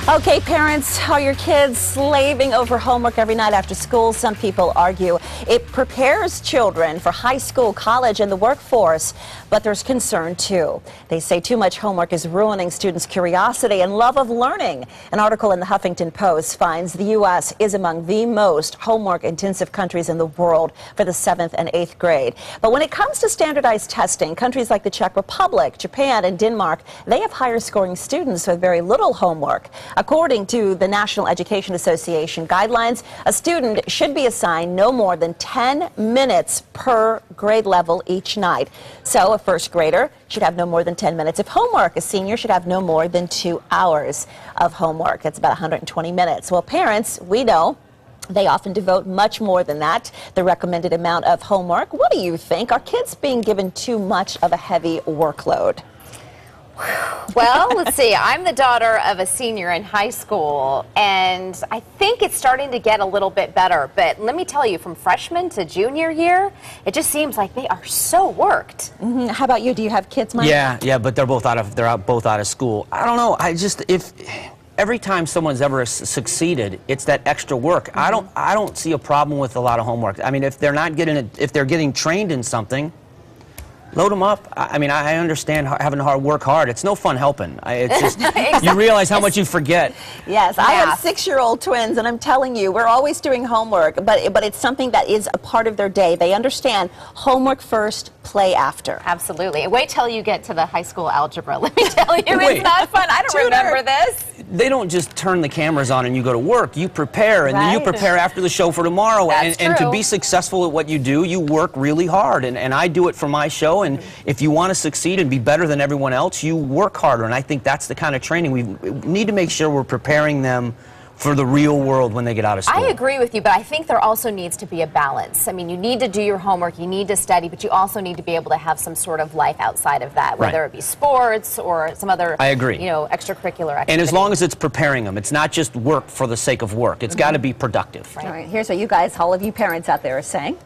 Okay, parents, are your kids slaving over homework every night after school? Some people argue it prepares children for high school, college, and the workforce, but there's concern too. They say too much homework is ruining students' curiosity and love of learning. An article in the Huffington Post finds the U.S. is among the most homework-intensive countries in the world for the 7th and 8th grade. But when it comes to standardized testing, countries like the Czech Republic, Japan, and Denmark, they have higher scoring students with very little homework. According to the National Education Association guidelines, a student should be assigned no more than 10 minutes per grade level each night. So a first grader should have no more than 10 minutes of homework. A senior should have no more than 2 hours of homework. That's about 120 minutes. Well, parents, we know, they often devote much more than that, the recommended amount of homework. What do you think? Are kids being given too much of a heavy workload? Well, let's see. I'm the daughter of a senior in high school, and I think it's starting to get a little bit better. But let me tell you, from freshman to junior year, it just seems like they are so worked. How about you? Do you have kids, Mike? Yeah, but they're both out of school. I don't know. If every time someone's ever succeeded, it's that extra work. I don't see a problem with a lot of homework. I mean, if they're not getting it, if they're getting trained in something, load them up. I mean, I understand having to work hard. It's no fun helping. It's just, exactly. You realize how much you forget. Yes, I have 6-year-old twins, and I'm telling you, we're always doing homework, but it's something that is a part of their day. They understand homework first, play after. Absolutely. Wait till you get to the high school algebra. Let me tell you, it's not fun. I don't remember this. They don't just turn the cameras on and you go to work. You prepare, and then you prepare after the show for tomorrow. And to be successful at what you do, you work really hard. And I do it for my show. And if you want to succeed and be better than everyone else, you work harder. And I think that's the kind of training we need to make sure we're preparing them for the real world when they get out of school. I agree with you, but I think there also needs to be a balance. I mean, you need to do your homework, you need to study, but you also need to be able to have some sort of life outside of that, whether it be sports or some other, extracurricular activity. And as long as it's preparing them, it's not just work for the sake of work. It's got to be productive. All right, here's what you guys, all of you parents out there, are saying.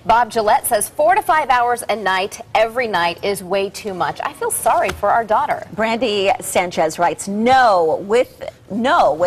Bob Gillette says 4 to 5 hours a night, every night, is way too much. I feel sorry for our daughter. Brandy Sanchez writes, with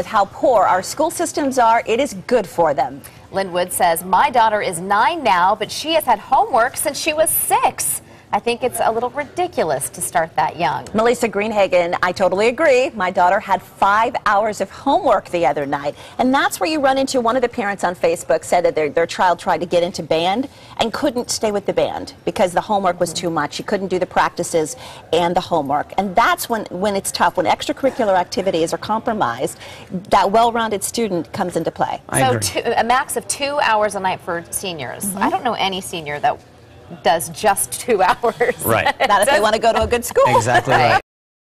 how poor our school systems are, it is good for them. Lynn Wood says, my daughter is 9 now, but she has had homework since she was 6. I think it's a little ridiculous to start that young. Melissa Greenhagen, I totally agree. My daughter had 5 hours of homework the other night. And that's where you run into, one of the parents on Facebook said that their child tried to get into band and couldn't stay with the band because the homework was too much. She couldn't do the practices and the homework. And that's when it's tough, when extracurricular activities are compromised, that well-rounded student comes into play. So a max of 2 hours a night for seniors. I don't know any senior that does just 2 hours. Right. Not if they want to go to a good school. Exactly right.